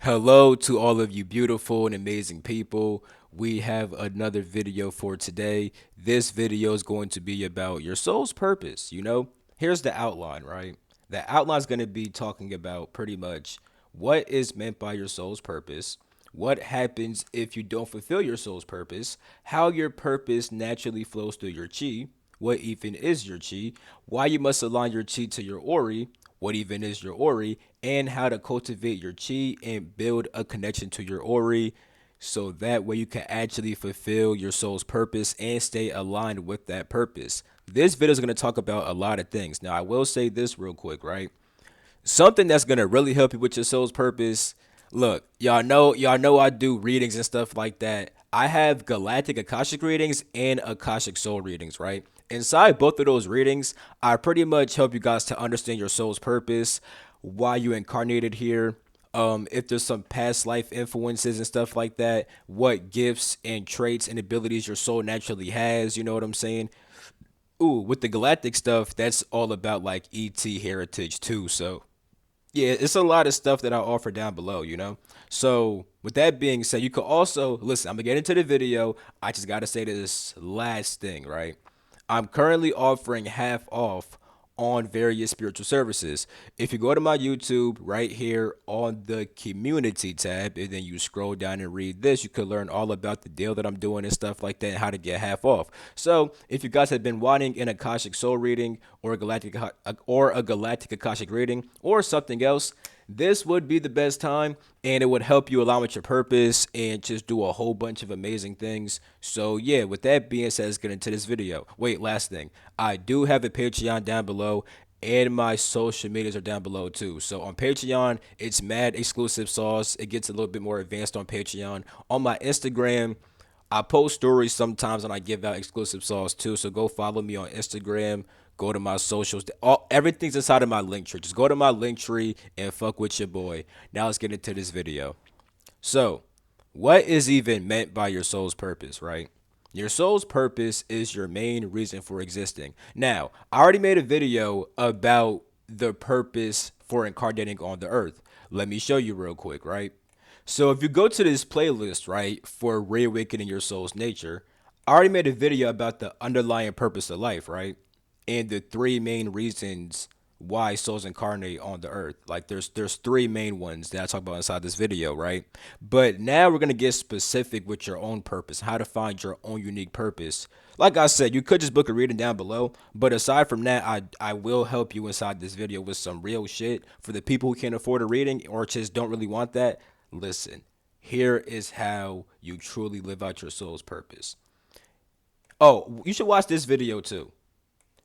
Hello to all of you beautiful and amazing people. We have another video for today. This video is going to be about your soul's purpose. Here's the outline, right? The outline is going to be talking about pretty much what is meant by your soul's purpose, what happens if you don't fulfill your soul's purpose, how your purpose naturally flows through your chi, what even is your chi, why you must align your chi to your ori, what even is your ori, and how to cultivate your chi and build a connection to your ori so that way you can actually fulfill your soul's purpose and stay aligned with that purpose. This video is going to talk about a lot of things. Now, I will say this real quick, right? Something that's gonna really help you with your soul's purpose. Look, y'all know I do readings and stuff like that. I have galactic akashic readings and akashic soul readings, right? Inside both of those readings, I pretty much help you guys to understand your soul's purpose, why you incarnated here, if there's some past life influences and stuff like that, what gifts and traits and abilities your soul naturally has, you know what I'm saying? Ooh, with the galactic stuff, that's all about like ET heritage too. So yeah, it's a lot of stuff that I offer down below. So with that being said, you could also listen. I'm gonna get into the video. I just gotta say this last thing, right? I'm currently offering half off on various spiritual services. If you go to my YouTube right here on the community tab and then you scroll down and read this, you could learn all about the deal that I'm doing and stuff like that and how to get half off. So if you guys have been wanting an Akashic Soul reading or a Galactic Akashic reading or something else, this would be the best time and it would help you align with your purpose and just do a whole bunch of amazing things. So yeah, with that being said, let's get into this video. Wait, last thing. I do have a Patreon down below and my social medias are down below too. So on Patreon, it's mad exclusive sauce. It gets a little bit more advanced on Patreon. On my Instagram, I post stories sometimes and I give out exclusive sauce too. So go follow me on Instagram. Go to my socials. Everything's inside of my link tree. Just go to my link tree and fuck with your boy. Now let's get into this video. So, what is even meant by your soul's purpose, right? Your soul's purpose is your main reason for existing. Now, I already made a video about the purpose for incarnating on the earth. Let me show you real quick, right? So if you go to this playlist, right, for reawakening your soul's nature, I already made a video about the underlying purpose of life, right? And the three main reasons why souls incarnate on the earth. Like there's three main ones that I talk about inside this video, right? But now we're gonna get specific with your own purpose, how to find your own unique purpose. Like I said, you could just book a reading down below, but aside from that, I will help you inside this video with some real shit for the people who can't afford a reading or just don't really want that. Listen, here is how you truly live out your soul's purpose. Oh, you should watch this video too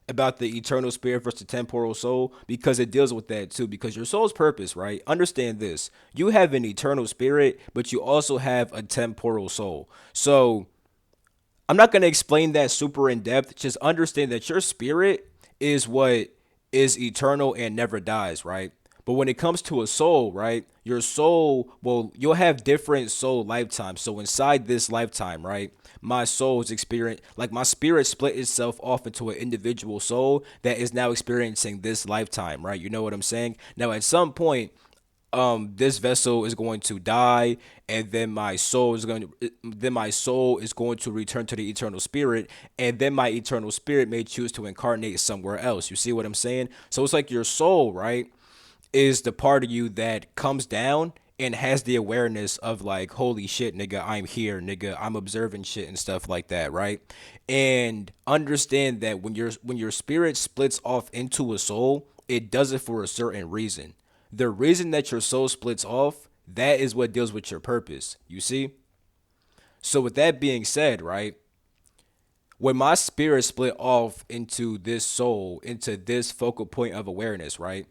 about the eternal spirit versus the temporal soul because it deals with that too. Because your soul's purpose, right? Understand this: you have an eternal spirit, but you also have a temporal soul. So I'm not going to explain that super in depth. Just understand that your spirit is what is eternal and never dies, right? But when it comes to a soul, right? Your soul, well, you'll have different soul lifetimes. So inside this lifetime, right? My soul's experience, like my spirit split itself off into an individual soul that is now experiencing this lifetime, right? You know what I'm saying? Now, at some point, this vessel is going to die and then my soul is going to return to the eternal spirit and then my eternal spirit may choose to incarnate somewhere else. You see what I'm saying? So it's like your soul, right, is the part of you that comes down and has the awareness of like, holy shit, nigga, I'm here, nigga, I'm observing shit and stuff like that, right? And understand that when your spirit splits off into a soul, it does it for a certain reason. The reason that your soul splits off, that is what deals with your purpose. You see? So with that being said, right? When my spirit split off into this soul, into this focal point of awareness, right?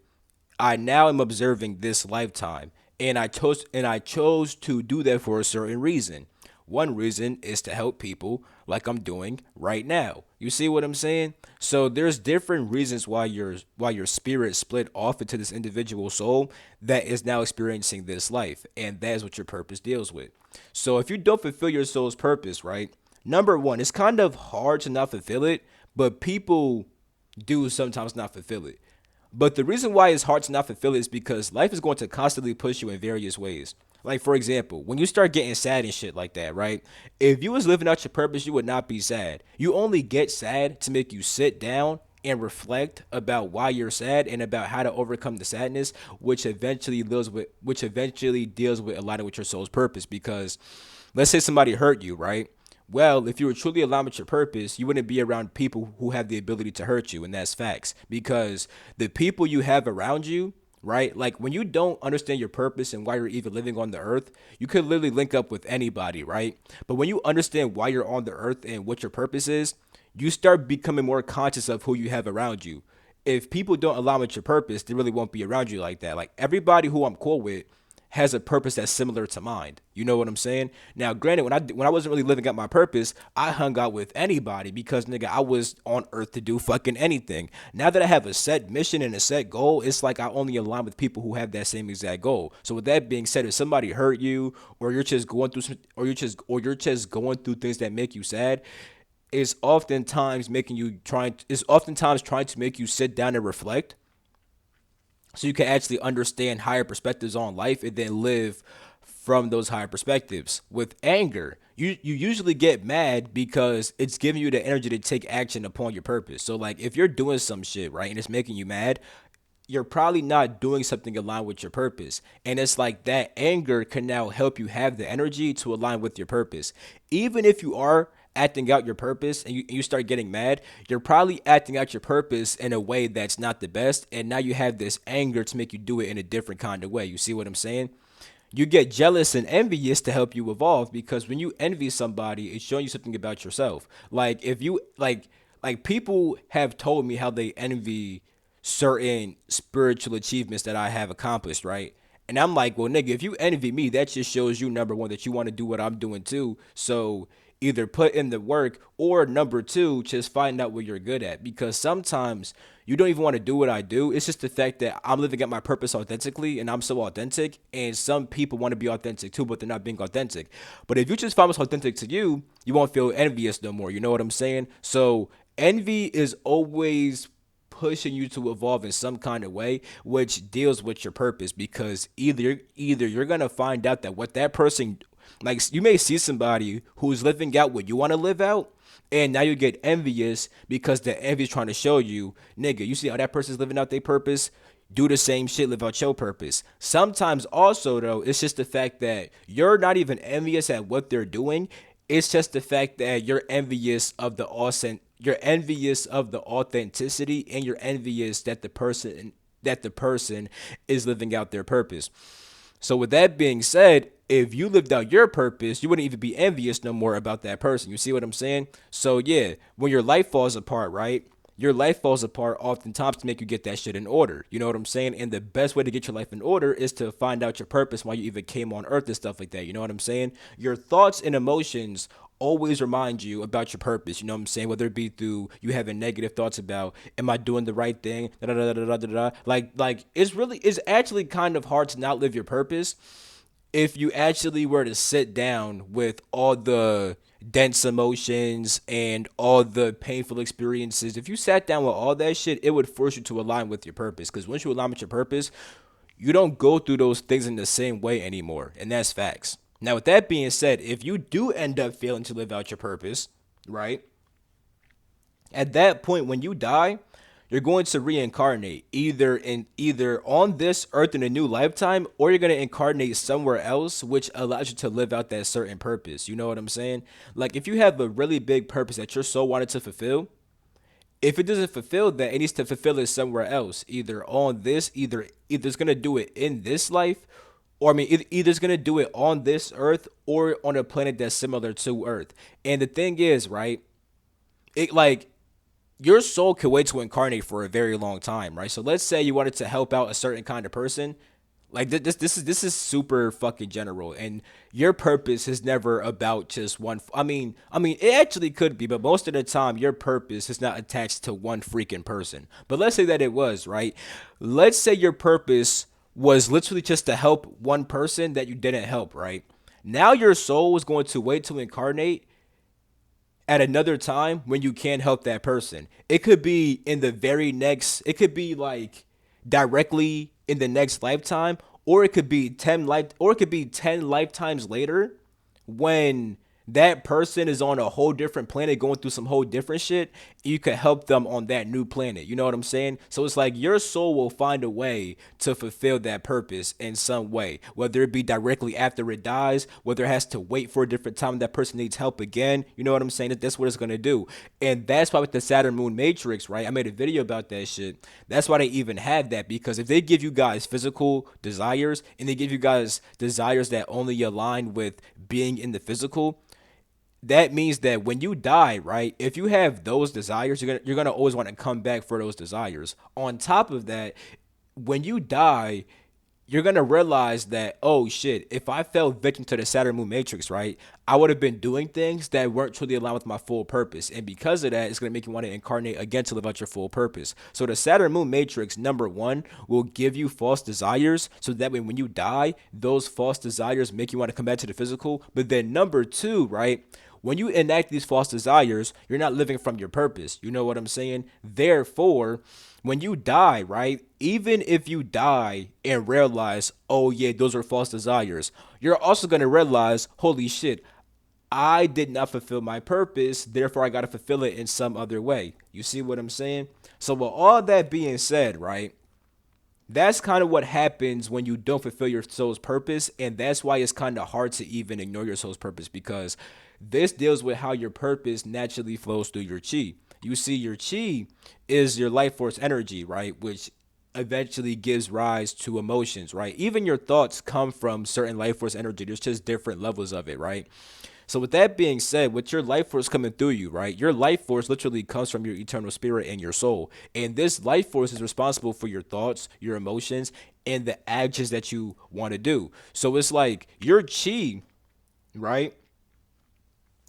I now am observing this lifetime, and I chose to do that for a certain reason. One reason is to help people like I'm doing right now. You see what I'm saying? So there's different reasons why your spirit split off into this individual soul that is now experiencing this life, and that is what your purpose deals with. So if you don't fulfill your soul's purpose, right? Number one, it's kind of hard to not fulfill it, but people do sometimes not fulfill it. But the reason why it's hard to not fulfill it is because life is going to constantly push you in various ways. Like for example, when you start getting sad and shit like that, right? If you was living out your purpose, you would not be sad. You only get sad to make you sit down and reflect about why you're sad and about how to overcome the sadness, which eventually deals with aligning with your soul's purpose. Because let's say somebody hurt you, right? Well, if you were truly aligned with your purpose, you wouldn't be around people who have the ability to hurt you, and that's facts. Because the people you have around you, right? Like when you don't understand your purpose and why you're even living on the earth, you could literally link up with anybody, right? But when you understand why you're on the earth and what your purpose is, you start becoming more conscious of who you have around you. If people don't align with your purpose, they really won't be around you like that. Like everybody who I'm cool with has a purpose that's similar to mine. You know what I'm saying? Now, granted, when I wasn't really living out my purpose, I hung out with anybody because nigga, I was on earth to do fucking anything. Now that I have a set mission and a set goal, it's like I only align with people who have that same exact goal. So with that being said, if somebody hurt you, or you're just going through or you're just going through things that make you sad, is oftentimes trying to make you sit down and reflect so you can actually understand higher perspectives on life and then live from those higher perspectives. With anger, you usually get mad because it's giving you the energy to take action upon your purpose. So like if you're doing some shit, right, and it's making you mad, you're probably not doing something aligned with your purpose. And it's like that anger can now help you have the energy to align with your purpose. Even if you are acting out your purpose and you start getting mad, you're probably acting out your purpose in a way that's not the best. And now you have this anger to make you do it in a different kind of way. You see what I'm saying? You get jealous and envious to help you evolve because when you envy somebody, it's showing you something about yourself. Like if you like people have told me how they envy certain spiritual achievements that I have accomplished, right? And I'm like, well, nigga, if you envy me, that just shows you number one that you want to do what I'm doing too. So either put in the work or number two, just find out what you're good at. Because sometimes you don't even want to do what I do. It's just the fact that I'm living at my purpose authentically and I'm so authentic. And some people want to be authentic too, but they're not being authentic. But if you just find what's authentic to you, you won't feel envious no more. You know what I'm saying? So envy is always pushing you to evolve in some kind of way, which deals with your purpose. Because either you're gonna find out that what that person, like, you may see somebody who's living out what you want to live out, and now you get envious because the envy is trying to show you, nigga, you see how that person's living out their purpose, do the same shit, live out your purpose. Sometimes also though, it's just the fact that you're not even envious at what they're doing. It's just the fact that you're envious of the authenticity, and you're envious that the person is living out their purpose. So with that being said, if you lived out your purpose, you wouldn't even be envious no more about that person. You see what I'm saying? So yeah, when your life falls apart, right? Your life falls apart oftentimes to make you get that shit in order. You know what I'm saying? And the best way to get your life in order is to find out your purpose, why you even came on earth and stuff like that. You know what I'm saying? Your thoughts and emotions always remind you about your purpose. You know what I'm saying? Whether it be through you having negative thoughts about, am I doing the right thing? Da, da, da, da, da, da, da. It's actually kind of hard to not live your purpose if you actually were to sit down with all the dense emotions and all the painful experiences. If you sat down with all that shit, it would force you to align with your purpose. Because once you align with your purpose, you don't go through those things in the same way anymore. And that's facts. Now, with that being said, if you do end up failing to live out your purpose, right? At that point, when you die, you're going to reincarnate either on this earth in a new lifetime, or you're going to incarnate somewhere else, which allows you to live out that certain purpose. You know what I'm saying? Like if you have a really big purpose that your soul wanted to fulfill, if it doesn't fulfill that, it needs to fulfill it somewhere else. Either it's gonna do it in this life, or I mean, either it's gonna do it on this earth or on a planet that's similar to Earth. And the thing is, right? It like your soul can wait to incarnate for a very long time, right? So let's say you wanted to help out a certain kind of person. Like this is super fucking general, and your purpose is never about just one. I mean, it actually could be, but most of the time, your purpose is not attached to one freaking person. But let's say that it was, right? Let's say your purpose was literally just to help one person that you didn't help, right? Now your soul is going to wait to incarnate at another time when you can't help that person. It could be in the very next. It could be like directly in the next lifetime, or it could be 10 lifetimes later when that person is on a whole different planet going through some whole different shit. You could help them on that new planet. You know what I'm saying? So it's like your soul will find a way to fulfill that purpose in some way, whether it be directly after it dies, whether it has to wait for a different time that person needs help again. You know what I'm saying? That's what it's gonna do. And that's why with the Saturn Moon Matrix, right? I made a video about that shit. That's why they even had that, because if they give you guys physical desires and they give you guys desires that only align with being in the physical, that means that when you die, right? If you have those desires, you're gonna always want to come back for those desires. On top of that, when you die, you're gonna realize that, oh shit, if I fell victim to the Saturn Moon Matrix, right, I would have been doing things that weren't truly aligned with my full purpose, and because of that, it's gonna make you want to incarnate again to live out your full purpose. So the Saturn Moon Matrix, number one, will give you false desires, so that way when you die, those false desires make you want to come back to the physical. But then number two, right? When you enact these false desires, you're not living from your purpose. You know what I'm saying? Therefore, when you die, right? Even if you die and realize, oh yeah, those are false desires, you're also going to realize, holy shit, I did not fulfill my purpose, therefore I got to fulfill it in some other way. You see what I'm saying? So with all that being said, right? That's kind of what happens when you don't fulfill your soul's purpose, and that's why it's kind of hard to even ignore your soul's purpose, because this deals with how your purpose naturally flows through your chi. You see, your chi is your life force energy, right, which eventually gives rise to emotions, right? Even your thoughts come from certain life force energy. There's just different levels of it, right? So with that being said, with your life force coming through you, right? Your life force literally comes from your eternal spirit and your soul. And this life force is responsible for your thoughts, your emotions, and the actions that you want to do. So it's like your chi, right?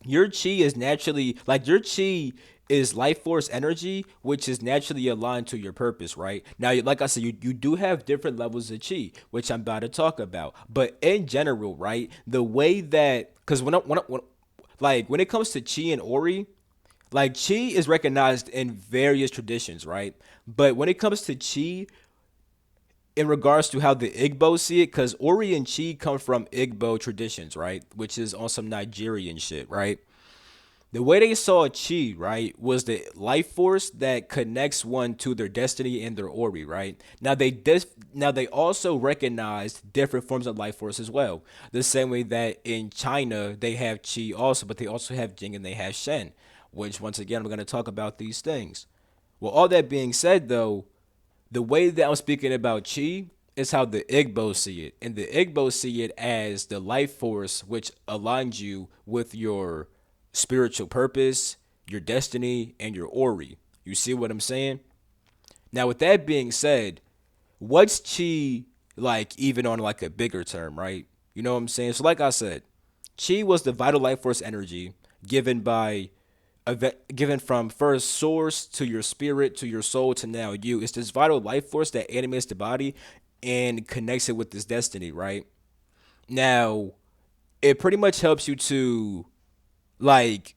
Your chi is naturally, like, your chi is life force energy, which is naturally aligned to your purpose, right? Now, like I said, you do have different levels of chi, which I'm about to talk about. But in general, right, the way that, because when it comes to chi and ori, like, chi is recognized in various traditions, right? But when it comes to chi, in regards to how the Igbo see it, because ori and chi come from Igbo traditions, right? Which is on some Nigerian shit, right? The way they saw chi, right, was the life force that connects one to their destiny and their ori, right? Now they also recognized different forms of life force as well. The same way that in China they have chi also, but they also have jing and they have shen, which once again we're going to talk about these things. Well, all that being said, though, the way that I'm speaking about chi is how the Igbo see it. And the Igbo see it as the life force which aligns you with your spiritual purpose, your destiny, and your ori. You see what I'm saying? Now, with that being said, what's chi like, even on like a bigger term, right? You know what I'm saying? So like I said, chi was the vital life force energy given by given from first source to your spirit to your soul to now you. It's this vital life force that animates the body and connects it with this destiny, right? Now, it pretty much helps you to, like,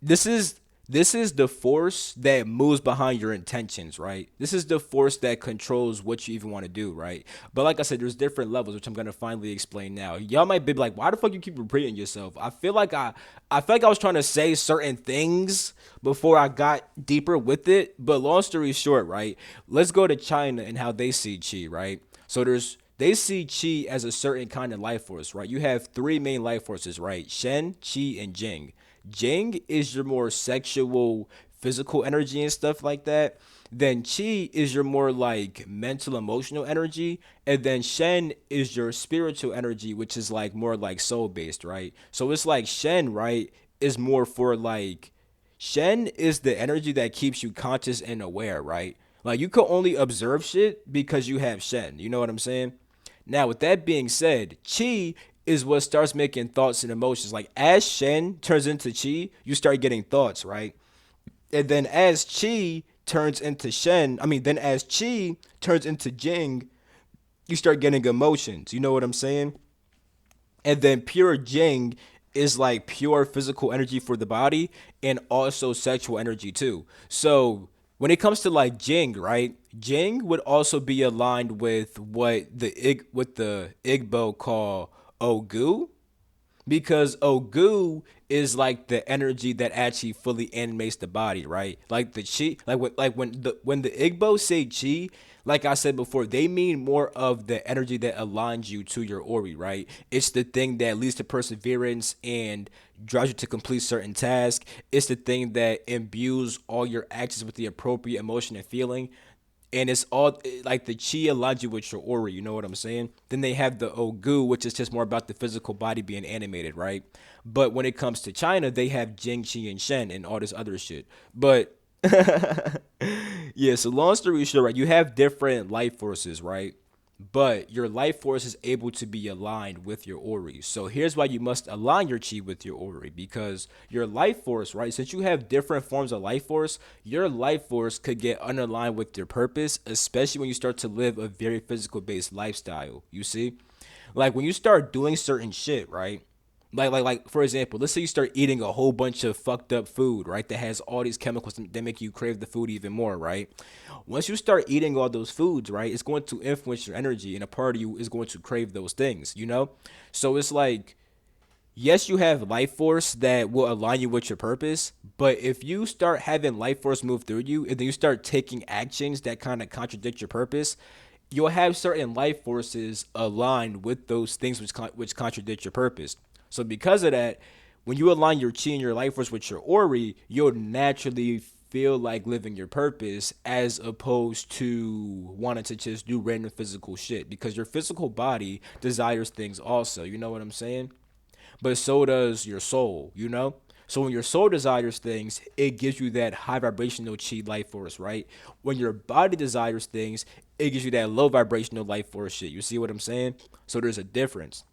this is this is the force that moves behind your intentions, right? This is the force that controls what you even want to do, right? But like I said, there's different levels, which I'm gonna finally explain now. Y'all might be like, why the fuck you keep repeating yourself? I feel like I was trying to say certain things before I got deeper with it. But long story short, right? Let's go to China and how they see chi, right? So they see chi as a certain kind of life force, right? You have three main life forces, right? Shen, Qi, and Jing. Jing is your more sexual, physical energy and stuff like that. Then Qi is your more like mental, emotional energy. And then Shen is your spiritual energy, which is like more like soul based, right? So it's like Shen, right, is more for like, Shen is the energy that keeps you conscious and aware, right? Like, you can only observe shit because you have Shen. You know what I'm saying? Now, with that being said, Chi is what starts making thoughts and emotions. Like, as Shen turns into Chi, you start getting thoughts, right? And then as Chi turns into Shen, I mean, then as Chi turns into Jing, you start getting emotions. You know what I'm saying? And then pure Jing is like pure physical energy for the body and also sexual energy too. So When it comes to like Jing, right? Jing would also be aligned with what the Igbo call Ogu, because Ogu is like the energy that actually fully animates the body, right? Like the chi, when the Igbo say chi, like I said before, they mean more of the energy that aligns you to your ori, right? It's the thing that leads to perseverance and drives you to complete certain tasks. It's the thing that imbues all your actions with the appropriate emotion and feeling, and it's all like the chi aligns you with your aura. You know what I'm saying? Then they have the ogu, which is just more about the physical body being animated, right? But when it comes to China, they have Jing, Qi, and Shen, and all this other shit. But yeah, so long story short, right? You have different life forces, right? But your life force is able to be aligned with your ori. So here's why you must align your chi with your ori, because your life force, right? Since you have different forms of life force, your life force could get unaligned with your purpose, especially when you start to live a very physical based lifestyle. You see? Like when you start doing certain shit, right? Like for example, let's say you start eating a whole bunch of fucked up food, right? That has all these chemicals that make you crave the food even more, right? Once you start eating all those foods, right, it's going to influence your energy, and a part of you is going to crave those things, you know? So it's like, yes, you have life force that will align you with your purpose, but if you start having life force move through you and then you start taking actions that kind of contradict your purpose, you'll have certain life forces aligned with those things which contradict your purpose. So because of that, when you align your chi and your life force with your ori, you'll naturally feel like living your purpose as opposed to wanting to just do random physical shit, because your physical body desires things also. You know what I'm saying? But so does your soul, you know? So when your soul desires things, it gives you that high vibrational chi life force, right? When your body desires things, it gives you that low vibrational life force shit. You see what I'm saying? So there's a difference.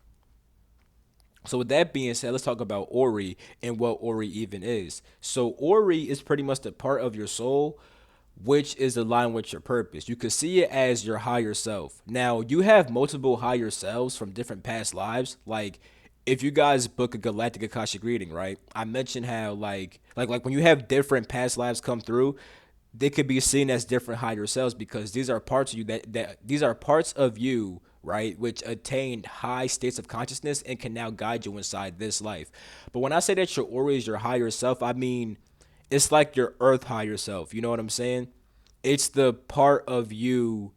So with that being said, let's talk about Ori and what Ori even is. So Ori is pretty much the part of your soul which is aligned with your purpose. You could see it as your higher self. Now, you have multiple higher selves from different past lives. Like if you guys book a galactic akashic reading, right? I mentioned how like when you have different past lives come through, they could be seen as different higher selves, because these are parts of you that these are parts of you, right, which attained high states of consciousness and can now guide you inside this life. But when I say that your aura is your higher self, I mean it's like your earth higher self. You know what I'm saying? It's the part of you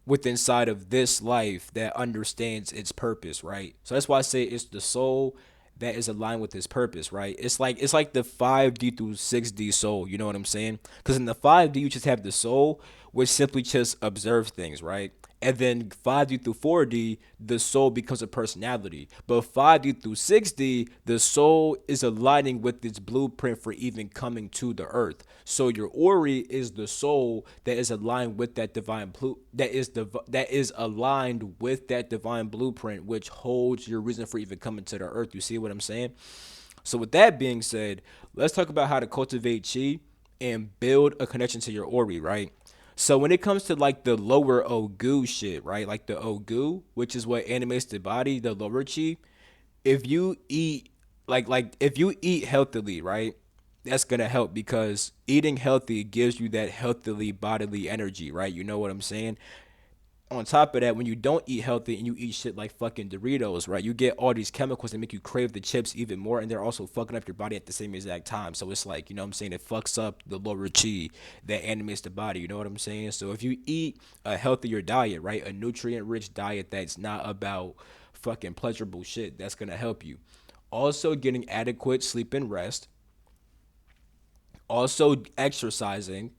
with inside of this life that understands its purpose, right? So that's why I say it's the soul that is aligned with its purpose, right? It's like the 5D through 6D soul, you know what I'm saying? Because in the 5D you just have the soul, which simply just observes things, right? And then 5D through 4D, the soul becomes a personality. But 5D through 6D, the soul is aligning with its blueprint for even coming to the earth. So your Ori is the soul that is aligned with that that is aligned with that divine blueprint, which holds your reason for even coming to the earth. You see what I'm saying? So with that being said, let's talk about how to cultivate chi and build a connection to your Ori, right? So when it comes to like the lower Ogu shit, right? Like the Ogu, which is what animates the body, the lower chi, if you eat if you eat healthily, right? That's gonna help, because eating healthy gives you that healthily bodily energy, right? You know what I'm saying? On top of that, when you don't eat healthy and you eat shit like fucking Doritos, right? You get all these chemicals that make you crave the chips even more, and they're also fucking up your body at the same exact time. So it's like, you know what I'm saying? It fucks up the lower chi that animates the body. You know what I'm saying? So if you eat a healthier diet, right? A nutrient rich diet that's not about fucking pleasurable shit, that's gonna help you. Also, getting adequate sleep and rest. Also, exercising,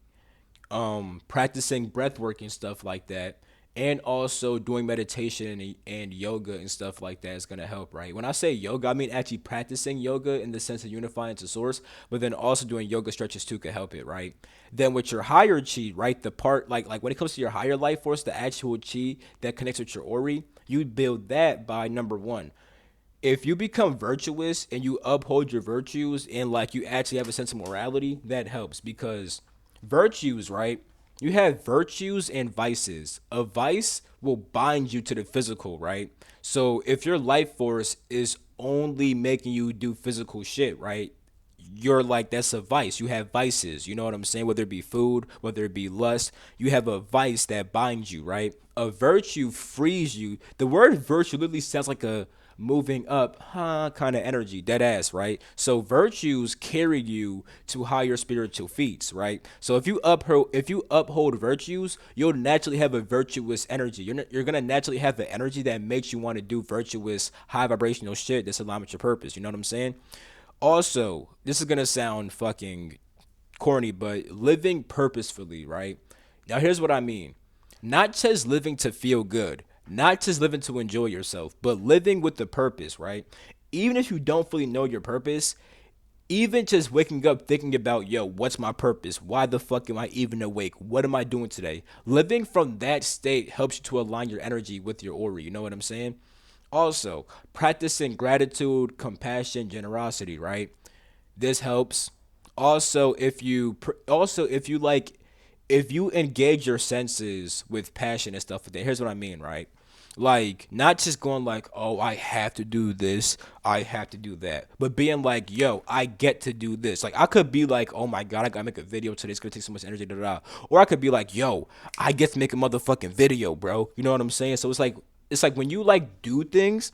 practicing breath work and stuff like that, and also doing meditation and yoga and stuff like that is gonna help, right? When I say yoga, I mean actually practicing yoga in the sense of unifying to source, but then also doing yoga stretches too could help it, right? Then with your higher chi, right, the part like when it comes to your higher life force, the actual chi that connects with your ori, you build that by number one, if you become virtuous and you uphold your virtues and like you actually have a sense of morality, that helps, because virtues, right? You have virtues and vices. A vice will bind you to the physical, right? So if your life force is only making you do physical shit, right? you're like, that's a vice. You have vices, you know what I'm saying? Whether it be food, whether it be lust, you have a vice that binds you, right? A virtue frees you. The word virtue literally sounds like a moving up, huh, kind of energy, dead ass, right? So virtues carry you to higher spiritual feats, right? So if you uphold virtues, you'll naturally have a virtuous energy. You're gonna naturally have the energy that makes you want to do virtuous, high vibrational shit that's aligned with your purpose. You know what I'm saying? Also, this is gonna sound fucking corny, but living purposefully, right? Now, here's what I mean. Not just living to feel good, not just living to enjoy yourself, but living with the purpose, right? Even if you don't fully know your purpose, even just waking up thinking about, yo, what's my purpose? Why the fuck am I even awake? What am I doing today? Living from that state helps you to align your energy with your aura. You know what I'm saying? Also, practicing gratitude, compassion, generosity, right? This helps. Also, if you engage your senses with passion and stuff like that, here's what I mean, right? Like, not just going like, oh, I have to do this, I have to do that, but being like, yo, I get to do this. Like, I could be like, oh my god, I gotta make a video today, it's gonna take so much energy, da da da. Or I could be like, yo, I get to make a motherfucking video, bro. You know what I'm saying? So it's like when you like do things,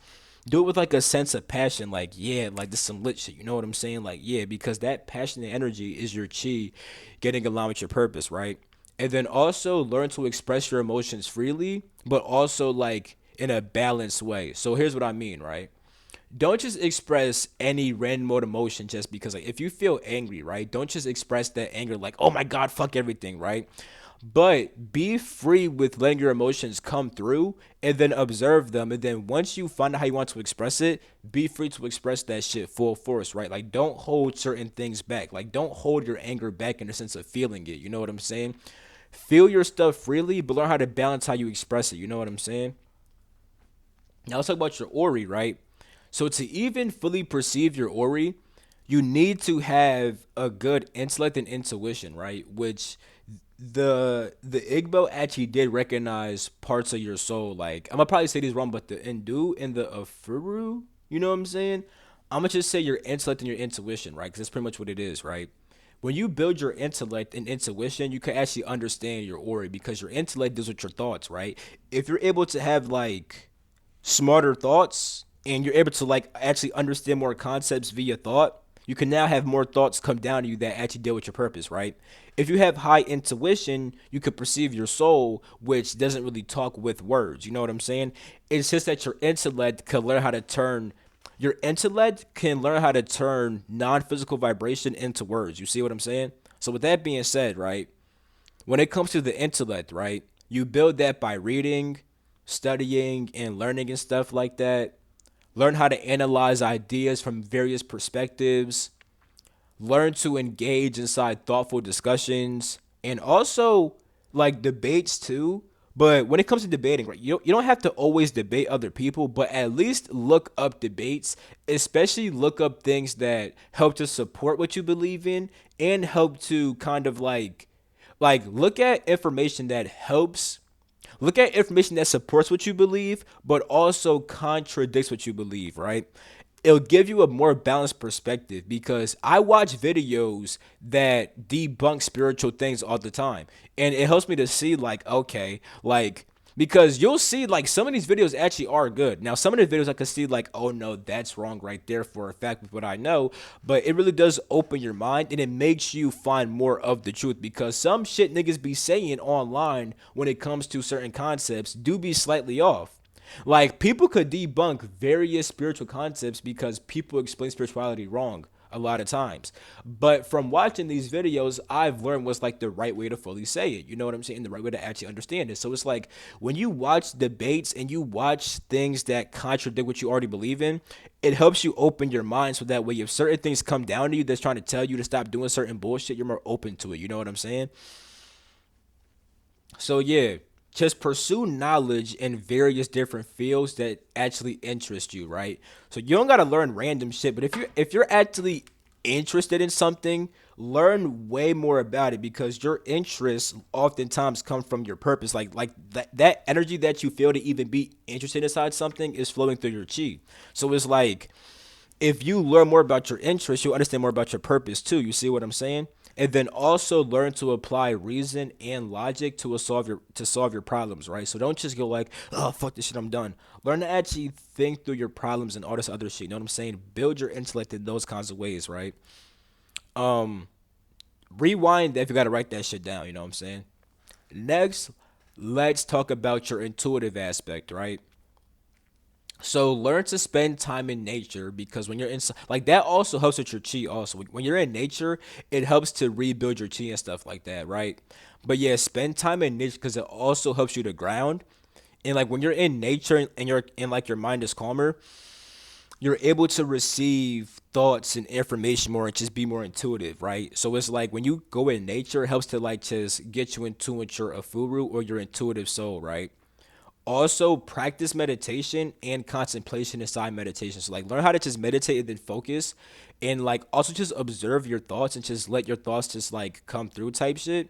do it with like a sense of passion, like, yeah, like this is some lit shit, you know what I'm saying? Like, yeah, because that passion and energy is your chi getting along with your purpose, right? And then also learn to express your emotions freely, but also like in a balanced way. So here's what I mean, right? Don't just express any random mode emotion just because, like, if you feel angry, right, don't just express that anger like, oh my god, fuck everything, right? But be free with letting your emotions come through and then observe them. And then once you find out how you want to express it, be free to express that shit full force, right? Like, don't hold certain things back. Like, don't hold your anger back in the sense of feeling it. You know what I'm saying? Feel your stuff freely, but learn how to balance how you express it. You know what I'm saying? Now let's talk about your Ori, right? So to even fully perceive your Ori, you need to have a good intellect and intuition, right? Which the Igbo actually did recognize parts of your soul. Like, I'm gonna probably say these wrong, but the Ndu and the Afuru, you know what I'm saying? I'm gonna just say your intellect and your intuition, right? Because that's pretty much what it is, right? When you build your intellect and intuition, you can actually understand your Ori because your intellect deals with your thoughts, right? If you're able to have like smarter thoughts and you're able to like actually understand more concepts via thought, you can now have more thoughts come down to you that actually deal with your purpose, right? If you have high intuition, you can perceive your soul, which doesn't really talk with words. You know what I'm saying? It's just that your intellect can learn how to turn non-physical vibration into words. You see what I'm saying? So with that being said, right, when it comes to the intellect, right, you build that by reading, studying, and learning and stuff like that. Learn how to analyze ideas from various perspectives, learn to engage inside thoughtful discussions, and also like debates too. But when it comes to debating, right, you don't have to always debate other people, but at least look up debates, especially look up things that help to support what you believe in and help to kind of like look at information that helps. Look at information that supports what you believe, but also contradicts what you believe, right? It'll give you a more balanced perspective because I watch videos that debunk spiritual things all the time. And it helps me to see, like, okay, like, because you'll see, like, some of these videos actually are good. Now, some of the videos I can see, like, oh no, that's wrong right there for a fact with what I know. But it really does open your mind and it makes you find more of the truth because some shit niggas be saying online when it comes to certain concepts do be slightly off. Like, people could debunk various spiritual concepts because people explain spirituality wrong a lot of times. But from watching these videos, I've learned what's like the right way to fully say it. You know what I'm saying? The right way to actually understand it. So it's like when you watch debates and you watch things that contradict what you already believe in, it helps you open your mind so that way if certain things come down to you that's trying to tell you to stop doing certain bullshit, you're more open to it. You know what I'm saying? So yeah, just pursue knowledge in various different fields that actually interest you, right? So you don't gotta learn random shit, but if you're actually interested in something, learn way more about it because your interests oftentimes come from your purpose. Like that energy that you feel to even be interested inside something is flowing through your chi. So it's like if you learn more about your interests, you'll understand more about your purpose too. You see what I'm saying? And then also learn to apply reason and logic to solve your problems, right? So don't just go like, oh fuck this shit, I'm done. Learn to actually think through your problems and all this other shit. You know what I'm saying? Build your intellect in those kinds of ways, right? Um, Rewind if you gotta write that shit down. You know what I'm saying? Next, let's talk about your intuitive aspect, right? So learn to spend time in nature because when you're in like that also helps with your chi also. When you're in nature, it helps to rebuild your chi and stuff like that, right? But yeah, spend time in nature because it also helps you to ground. And like when you're in nature and you're and like your mind is calmer, you're able to receive thoughts and information more and just be more intuitive, right? So it's like when you go in nature, it helps to like just get you in tune with your afuru or your intuitive soul, right? Also practice meditation and contemplation inside meditation. So like learn how to just meditate and then focus and like also just observe your thoughts and just let your thoughts just like come through type shit.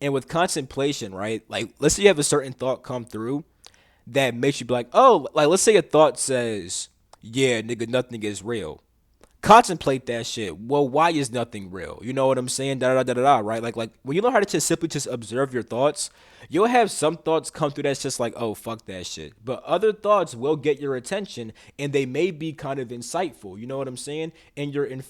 And with contemplation, right? Like let's say you have a certain thought come through that makes you be like, oh, like let's say a thought says, yeah, nigga, nothing is real. Contemplate that shit. Well, why is nothing real? You know what I'm saying? Da da da da da. Right? Like when you learn how to just simply just observe your thoughts, you'll have some thoughts come through that's just like, oh fuck that shit. But other thoughts will get your attention, and they may be kind of insightful. You know what I'm saying? And and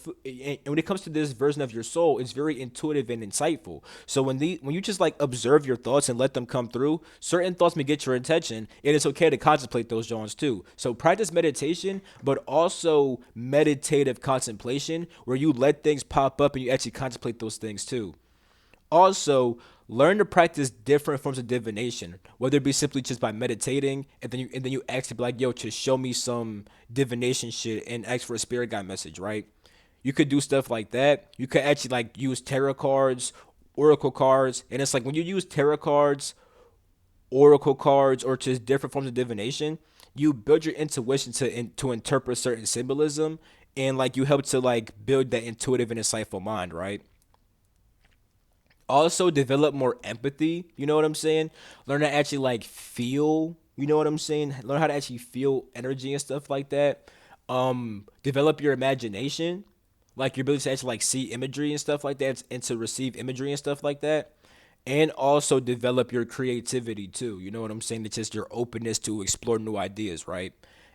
when it comes to this version of your soul, it's very intuitive and insightful. So when you just like observe your thoughts and let them come through, certain thoughts may get your attention, and it's okay to contemplate those Jones too. So practice meditation, but also meditative contemplation where you let things pop up and you actually contemplate those things too. Also, learn to practice different forms of divination, whether it be simply just by meditating and then you ask to be like, yo, just show me some divination shit and ask for a spirit guide message, right? You could do stuff like that. You could actually like use tarot cards, oracle cards, and it's like when you use tarot cards, oracle cards, or just different forms of divination, you build your intuition to interpret certain symbolism, and like you help to like build that intuitive and insightful mind, right? Also develop more empathy, you know what I'm saying? Learn to actually like feel, you know what I'm saying? Learn how to actually feel energy and stuff like that. Develop your imagination, like your ability to actually like see imagery and stuff like that and to receive imagery and stuff like that. And also develop your creativity too. You know what I'm saying? It's just your openness to explore new ideas, right?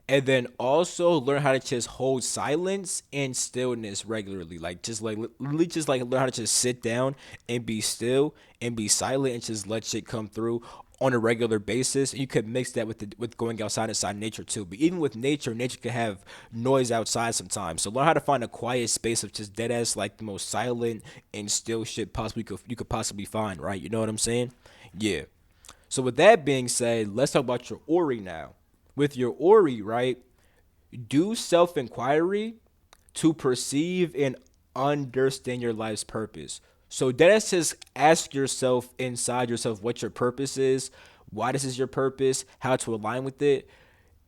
And then also learn how to just hold silence and stillness regularly. Like just like literally just like learn how to just sit down and be still and be silent and just let shit come through on a regular basis. You could mix that with with going outside inside nature too. But even with nature, nature can have noise outside sometimes. So learn how to find a quiet space of just dead ass like the most silent and still shit possibly you could possibly find, right? You know what I'm saying? Yeah. So with that being said, let's talk about your Ori now. With your Ori, right? Do self inquiry to perceive and understand your life's purpose. So that's just ask yourself inside yourself what your purpose is, why this is your purpose, how to align with it.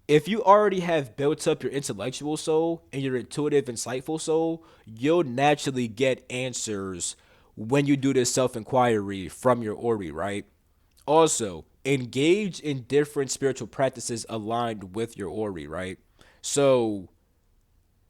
If you already have built up your intellectual soul and your intuitive, insightful soul, you'll naturally get answers when you do this self inquiry from your Ori, right? Also, engage in different spiritual practices aligned with your Ori, right? So,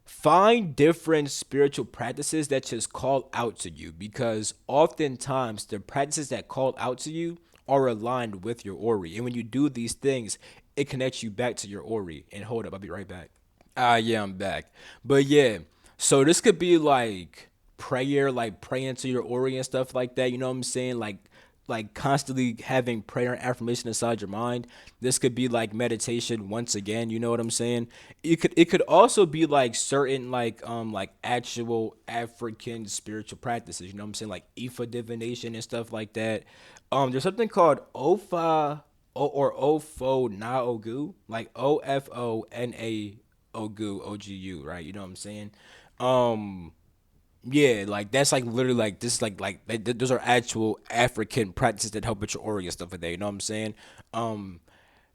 find different spiritual practices that just call out to you because oftentimes the practices that call out to you are aligned with your Ori. And when you do these things, it connects you back to your Ori. And hold up, I'll be right back. Yeah, I'm back. But yeah, so this could be like prayer, like praying to your Ori and stuff like that. You know what I'm saying? Like constantly having prayer and affirmation inside your mind. This could be like meditation once again, you know what I'm saying? It could also be like certain like actual African spiritual practices, you know what I'm saying? Like Ifa divination and stuff like that. There's something called Ofa or Ofo Na Ogu, like Ofona Ogu, right? You know what I'm saying? Um yeah, like that's like literally like this is those are actual African practices that help with your Ori and stuff like that. You know what I'm saying? Um,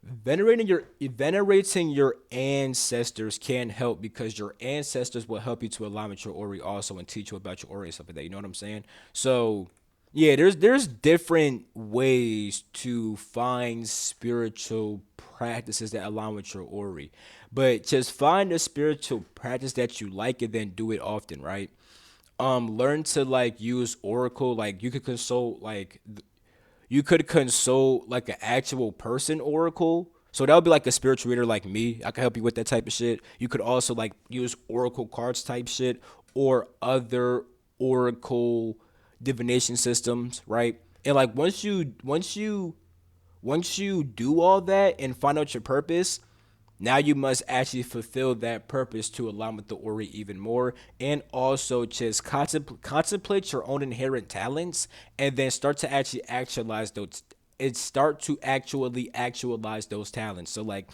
venerating your ancestors can help because your ancestors will help you to align with your Ori also and teach you about your Ori and stuff like that. You know what I'm saying? So yeah, there's different ways to find spiritual practices that align with your Ori. But just find a spiritual practice that you like and then do it often, right? Learn to like use Oracle. Like you could consult like an actual person oracle. So that would be like a spiritual reader like me. I could help you with that type of shit. You could also like use oracle cards type shit or other oracle divination systems, right? And like once you do all that and find out your purpose, now you must actually fulfill that purpose to align with the Ori even more, and also just contemplate your own inherent talents, and then start to actually actualize those. And start to actually actualize those talents. So like,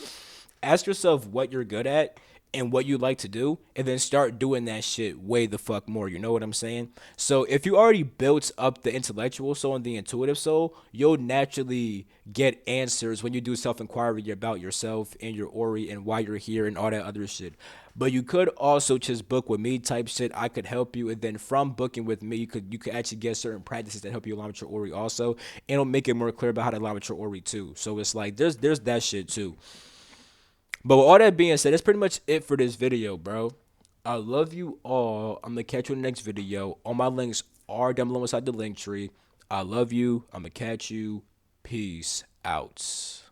ask yourself what you're good at and what you like to do, and then start doing that shit way the fuck more. You know what I'm saying? So if you already built up the intellectual soul and the intuitive soul, you'll naturally get answers when you do self inquiry about yourself and your Ori and why you're here and all that other shit. But you could also just book with me type shit. I could help you, and then from booking with me, you could actually get certain practices that help you align with your Ori also, and it'll make it more clear about how to align with your Ori too. So it's like there's that shit too. But with all that being said, that's pretty much it for this video, bro. I love you all. I'm gonna catch you in the next video. All my links are down below inside the link tree. I love you. I'm gonna catch you. Peace out.